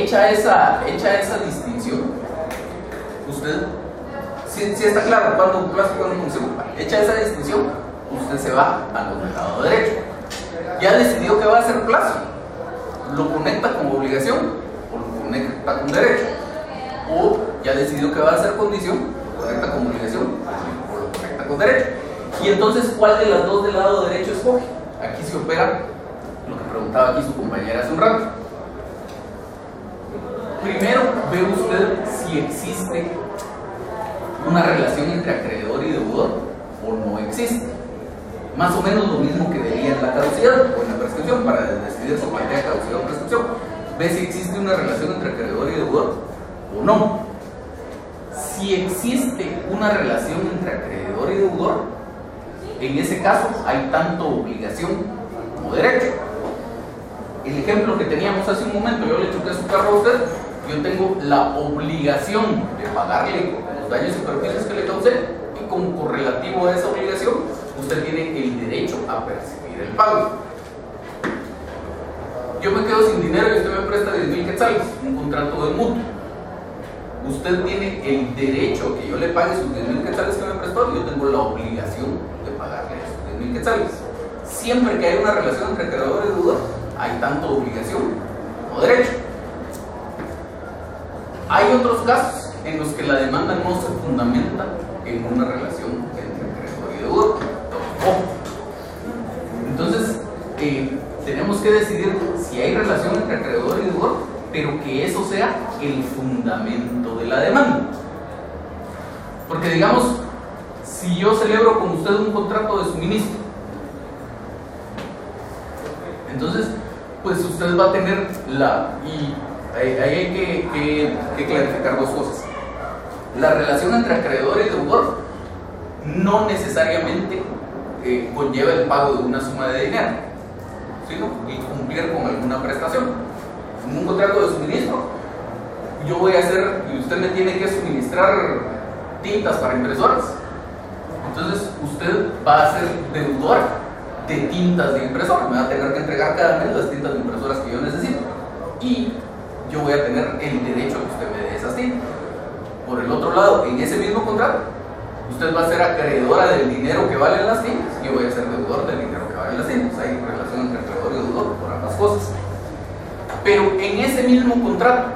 hecha esa distinción, usted, si está claro cuándo plazo y cuándo condición, hecha esa distinción, usted se va a los del lado derecho. Ya decidió que va a ser plazo, lo conecta con obligación o lo conecta con derecho, o ya decidió que va a ser condición, lo conecta con obligación o lo conecta con derecho. Y entonces, ¿cuál de las dos del lado derecho escoge? Aquí se opera lo que preguntaba aquí su compañera hace un rato. Primero ve usted si existe una relación entre acreedor y deudor o no existe. Más o menos lo mismo que vería en la caducidad o en la prescripción. Para decidir si plantea caducidad o prescripción, ve si existe una relación entre acreedor y deudor o no. Si existe una relación entre acreedor y deudor, en ese caso hay tanto obligación como derecho. El ejemplo que teníamos hace un momento, yo le choqué su carro a usted, yo tengo la obligación de pagarle los daños y perjuicios que le causé, y como correlativo a esa obligación, usted tiene el derecho a percibir el pago. Yo me quedo sin dinero y usted me presta 10,000 quetzales, un contrato de mutuo. Usted tiene el derecho a que yo le pague sus 10,000 quetzales que me prestó, y yo tengo la obligación de pagarle esos 10,000 quetzales. Siempre que hay una relación entre acreedor y deudor, hay tanto obligación como derecho. Hay otros casos en los que la demanda no se fundamenta en una relación entre acreedor y deudor. Entonces, tenemos que decidir si hay relación entre acreedor y deudor, pero que eso sea el fundamento de la demanda. Porque digamos, si yo celebro con usted un contrato de suministro, entonces, pues usted va a tener ahí hay que clarificar dos cosas. La relación entre acreedor y deudor no necesariamente conlleva el pago de una suma de dinero, sino y cumplir con alguna prestación. En un contrato de suministro, yo voy a hacer, y usted me tiene que suministrar tintas para impresoras. Entonces, usted va a ser deudor de tintas de impresora, me va a tener que entregar cada mes las tintas de impresoras que yo necesito, y yo voy a tener el derecho a que usted me dé esas tintas. Por el otro lado, en ese mismo contrato, usted va a ser acreedora del dinero que valen las tintas, y yo voy a ser deudor del dinero que valen las tintas. Hay relación entre acreedor y deudor por ambas cosas. Pero en ese mismo contrato,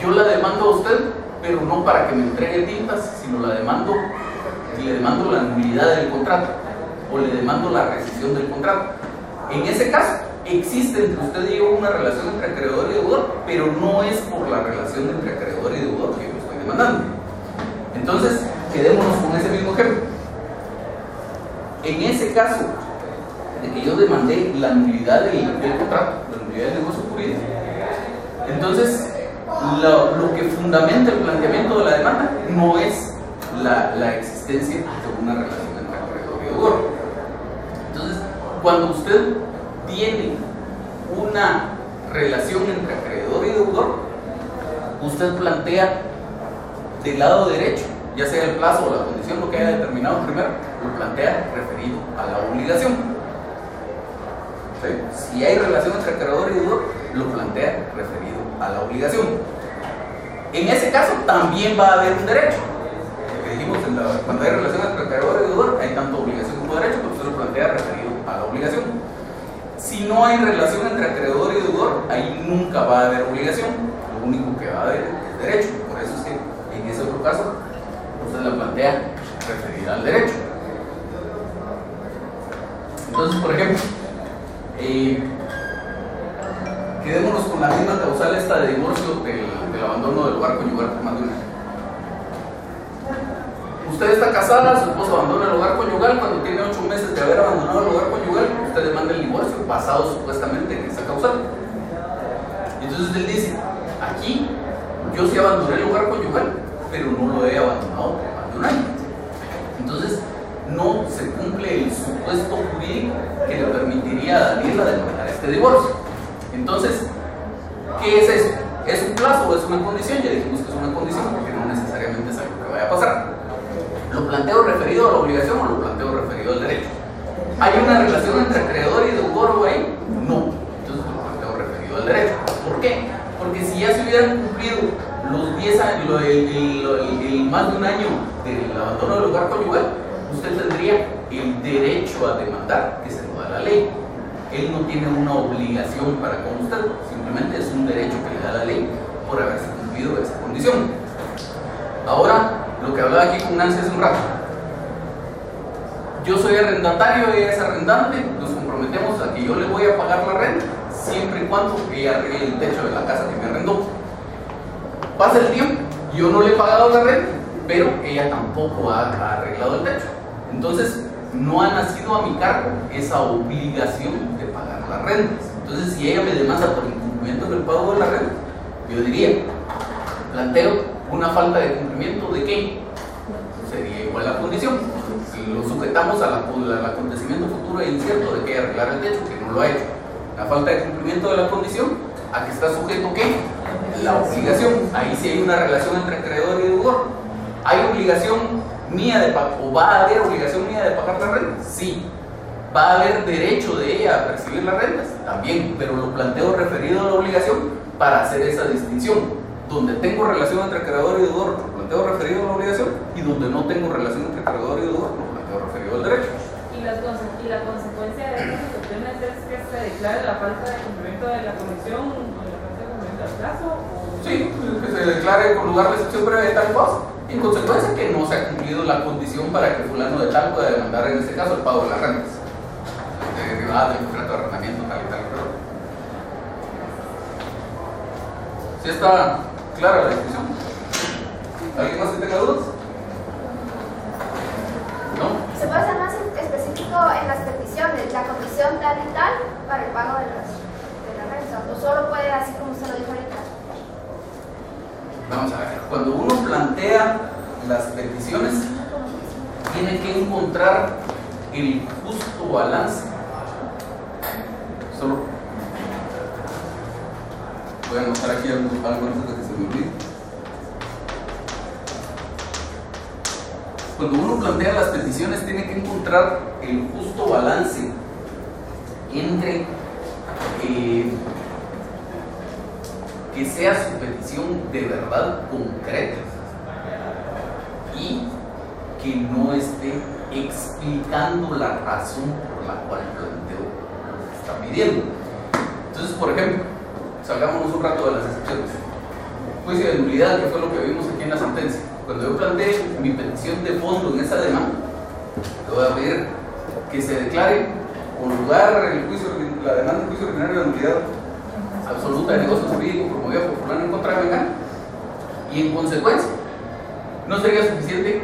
yo la demando a usted, pero no para que me entregue tintas, sino le demando la nulidad del contrato, o le demando la rescisión del contrato. En ese caso, existe entre usted y yo una relación entre acreedor y deudor, pero no es por la relación entre acreedor y deudor que yo estoy demandando. Entonces, quedémonos con ese mismo ejemplo. En ese caso, de que yo demandé la nulidad del contrato, la nulidad del negocio jurídico, entonces lo que fundamenta el planteamiento de la demanda no es la existencia de una relación entre acreedor y deudor. Entonces, cuando usted tiene una relación entre acreedor y deudor, usted plantea del lado derecho, ya sea el plazo o la condición, lo que haya determinado primero, lo plantea referido a la obligación. ¿Sí? Si hay relación entre acreedor y deudor, lo plantea referido a la obligación. En ese caso también va a haber un derecho. Lo que dijimos, cuando hay relación entre acreedor y deudor, hay tanto obligación como derecho, pero usted lo plantea referido a la obligación. Si no hay relación entre acreedor y deudor, ahí nunca va a haber obligación. Lo único que va a haber es derecho. Por eso es que en ese otro caso, usted la plantea referida al derecho. Entonces, por ejemplo, quedémonos con la misma causal esta de divorcio del abandono del hogar conyugal por más de un año. Usted está casada, su esposo abandona el hogar conyugal. Cuando tiene 8 meses de haber abandonado el hogar conyugal, usted demanda el divorcio basado supuestamente en esa causal. Entonces él dice, aquí yo sí abandoné el hogar conyugal, pero no lo he abandonado por más de un año. Entonces no se cumple el supuesto jurídico que le permitiría a Daniela demandar este divorcio. Entonces, ¿qué es eso? ¿Es un plazo o es una condición? Ya dijimos que es una condición porque no necesariamente es algo que vaya a pasar. ¿Lo planteo referido a la obligación o lo planteo referido al derecho? ¿Hay una relación entre acreedor y deudor ahí? No. Entonces lo planteo referido al derecho. ¿Por qué? Porque si ya se hubieran cumplido los 10 años, el más de un año del abandono del hogar conyugal, usted tendría el derecho a demandar que se lo da la ley. Él no tiene una obligación para con usted, simplemente es un derecho que le da la ley por haberse cumplido esa condición. Ahora, lo que hablaba aquí con Nancy hace un rato. Yo soy arrendatario, ella es arrendante, nos comprometemos a que yo le voy a pagar la renta, siempre y cuando ella arregle el techo de la casa que me arrendó. Pasa el tiempo, yo no le he pagado la renta, pero ella tampoco ha arreglado el techo. Entonces, no ha nacido a mi cargo esa obligación de pagar las rentas. Entonces, si ella me demanda por incumplimiento del pago de la renta, yo diría, planteo una falta de cumplimiento de qué? Sería igual la condición. Si lo sujetamos al acontecimiento futuro e incierto de que arreglar el techo, que no lo ha hecho. La falta de cumplimiento de la condición, ¿a qué está sujeto qué? La obligación. Ahí sí hay una relación entre acreedor y deudor. ¿Hay obligación mía de pagar, o va a haber obligación mía de pagar las rentas? Sí. ¿Va a haber derecho de ella a percibir las rentas? También, pero lo planteo referido a la obligación para hacer esa distinción. Donde tengo relación entre acreedor y deudor, lo planteo referido a la obligación, y donde no tengo relación entre acreedor y deudor, lo planteo referido al derecho. Y la consecuencia de estas situaciones es que se declare la falta de cumplimiento de la comisión o la falta de cumplimiento del plazo. Sí, que se declare con lugar de excepción breve de tal cosa. En consecuencia que no se ha cumplido la condición para que fulano de tal pueda demandar en este caso el pago de las rentas derivada del contrato de arrendamiento tal y tal. ¿Sí está clara la discusión? ¿Alguien más que tenga dudas? ¿No? ¿Se puede ser más específico en las peticiones, la comisión tal y tal para el pago de la renta? ¿O solo puede así como usted lo dijo ahorita? Vamos a ver, cuando uno plantea las peticiones, tiene que encontrar el justo balance. Solo voy a anotar aquí algo antes de que se me olvide. Cuando uno plantea las peticiones, tiene que encontrar el justo balance entre que sea su petición de verdad concreta y que no esté explicando la razón por la cual planteó lo que está pidiendo. Entonces, por ejemplo, salgámonos un rato de las excepciones. Juicio de nulidad, que fue lo que vimos aquí en la sentencia. Cuando yo planteé mi petición de fondo en esa demanda, le voy a pedir que se declare con lugar la demanda en juicio ordinario de nulidad absoluta de negocio jurídico promovida por fulano en contra de Mengano, y en consecuencia no sería suficiente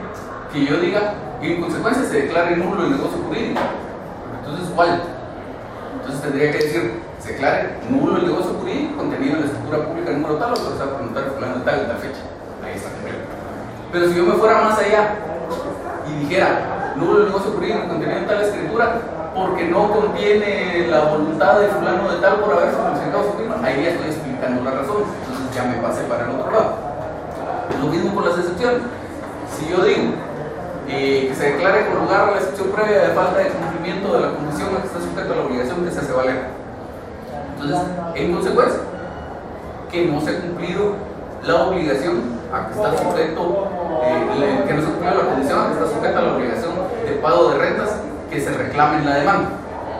que yo diga y en consecuencia se declare nulo el negocio jurídico. Entonces, ¿cuál? Entonces tendría que decir, se declare nulo el negocio jurídico contenido en la escritura pública número tal, o sea, por notario fulano de tal y tal fecha. Ahí está. Pero si yo me fuera más allá y dijera nulo el negocio jurídico contenido en tal escritura porque no contiene la voluntad de fulano de tal por haberse presentado su firma, ahí ya estoy explicando la razón. Entonces ya me pasé para el otro lado. Lo mismo con las excepciones. Si yo digo que se declare con lugar a la excepción previa de falta de cumplimiento de la condición a que está sujeto a la obligación, que se hace valer. Entonces, en consecuencia, que no se ha cumplido la obligación a que está sujeto, que no se ha cumplido la condición a que está sujeta a la obligación de pago de rentas que se reclame en la demanda.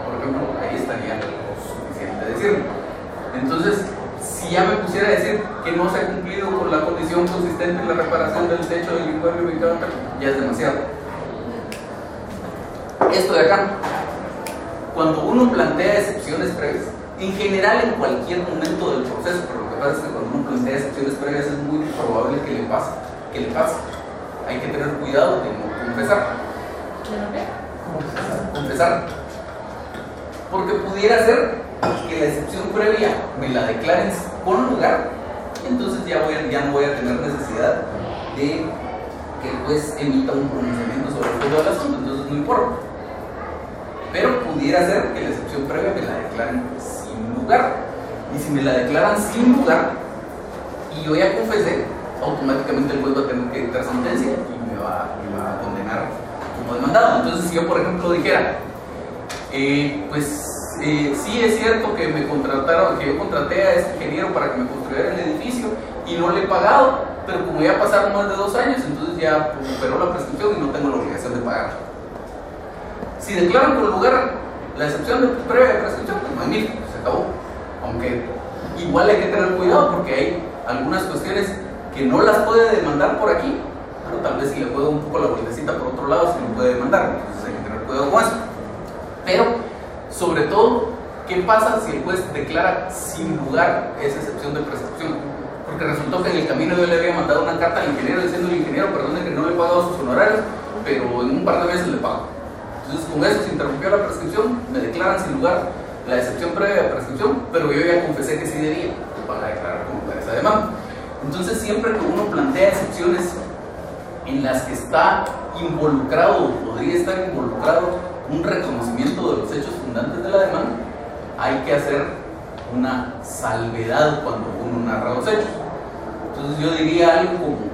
Por ejemplo, ahí estaría lo suficiente decirlo. Entonces, si ya me pusiera a decir que no se ha cumplido con la condición consistente en la reparación del techo del inmueble ubicado, ya es demasiado. Esto de acá, cuando uno plantea excepciones previas, en general en cualquier momento del proceso, pero lo que pasa es que cuando uno plantea excepciones previas es muy probable que le pase. Hay que tener cuidado de no confesar. Confesar. Porque pudiera ser que la excepción previa me la declaren con lugar, entonces ya no voy a tener necesidad de que el juez emita un pronunciamiento sobre todo el asunto, entonces no importa. Pero pudiera ser que la excepción previa me la declaren sin lugar, y si me la declaran sin lugar y yo ya confesé, automáticamente el juez va a tener que dictar sentencia y me va a condenar como demandado. Entonces, si yo por ejemplo dijera, sí es cierto que me contrataron, que yo contraté a ese ingeniero para que me construyera el edificio y no le he pagado, pero como ya pasaron más de 2 años, entonces ya superó la prescripción y no tengo la obligación de pagar. Si declaran por el lugar la excepción de previa de prescripción, pues magnífico, se acabó. Aunque igual hay que tener cuidado porque hay algunas cuestiones que no las puede demandar por aquí, pero tal vez si le juega un poco la vueltecita por otro lado, se lo puede demandar, entonces hay que tener cuidado con eso. Pero, sobre todo, ¿qué pasa si el juez declara sin lugar esa excepción de prescripción? Porque resultó que en el camino yo le había mandado una carta al ingeniero diciendo al ingeniero, perdone que no le he pagado sus honorarios, pero en un par de meses le pago. Entonces con eso se interrumpió la prescripción, me declaran sin lugar la excepción previa de prescripción, pero yo ya confesé que sí debía para declarar como tal esa demanda. Entonces siempre que uno plantea excepciones en las que está involucrado o podría estar involucrado un reconocimiento de los hechos fundantes de la demanda, hay que hacer una salvedad cuando uno narra los hechos. Entonces yo diría algo como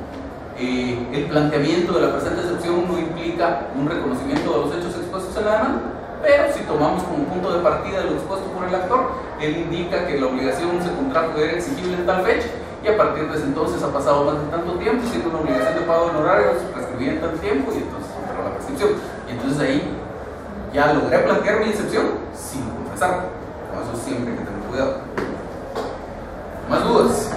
el planteamiento de la presente excepción no implica un reconocimiento de los hechos expuestos en la demanda, pero si tomamos como punto de partida lo expuesto por el actor, él indica que la obligación se contrajo era exigible en tal fecha y a partir de ese entonces ha pasado más de tanto tiempo, siendo una obligación de pago de honorarios prescribida en tanto tiempo y entonces superó la prescripción. Y entonces ahí ya logré plantear mi excepción sin confesar. Con eso siempre hay que tener cuidado. ¿Más dudas?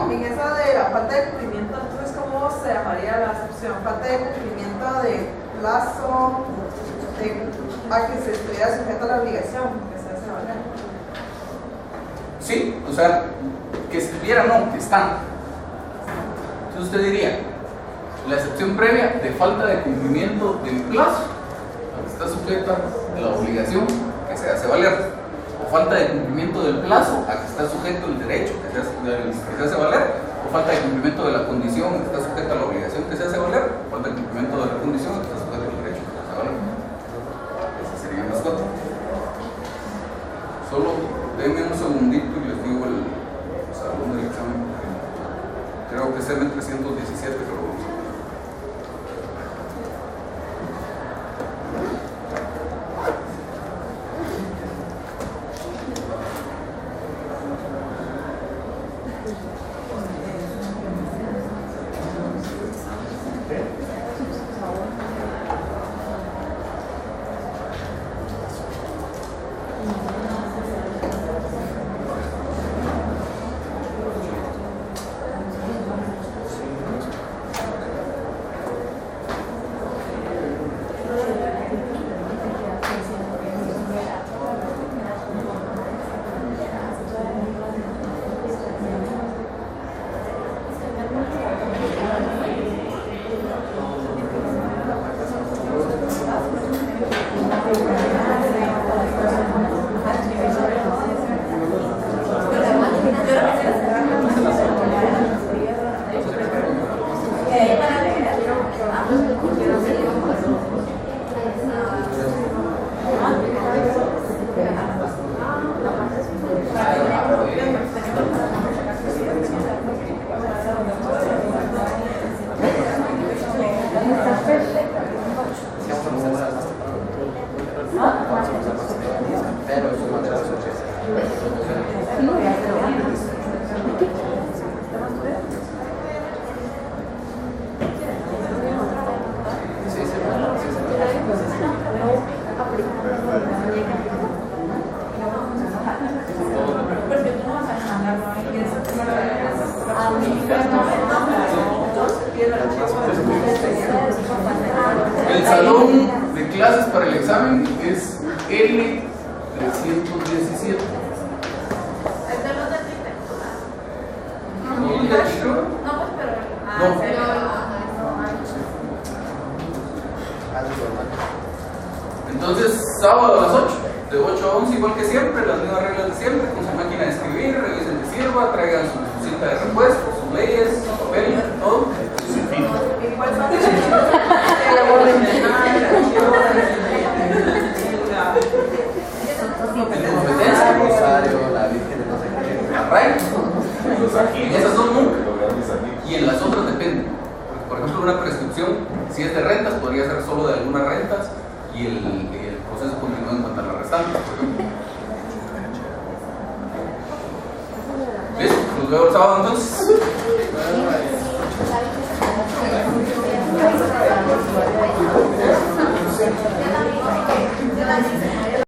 En eso de la falta de cumplimiento, entonces, ¿cómo se llamaría la excepción? Falta de cumplimiento de plazo a que se estuviera sujeto a la obligación que se hace valer. Sí, o sea, que estuviera, no, que está. Entonces usted diría, la excepción previa de falta de cumplimiento del plazo a que está sujeta a la obligación que se hace valer, o falta de cumplimiento del plazo a que está sujeto el derecho que se hace valer, o falta de cumplimiento de la condición que está sujeta a la obligación que se hace valer, o falta de cumplimiento de la condición que está sujeta al derecho que se hace valer. Esas serían las 4. Solo denme un segundito y les digo el salón del examen. Creo que es M317, pero el salón de clases para el examen es L317. ¿Es de los de Twitter? ¿No de Twitter? No, pues, pero. No. Entonces, sábado a las 8, de 8 a 11, igual que siempre, las mismas reglas de siempre, con su máquina de escribir, revisen que sirva, traigan su cita de repuesto, sus leyes, su papel, todo. Igual son el orden de nada, la competencia, Rosario, la Virgen de no sé qué, la RAI, en esas dos nunca, y en las otras depende. Por ejemplo, una prescripción, si es de rentas, podría ser solo de algunas rentas y el proceso continúa Los veo el sábado entonces.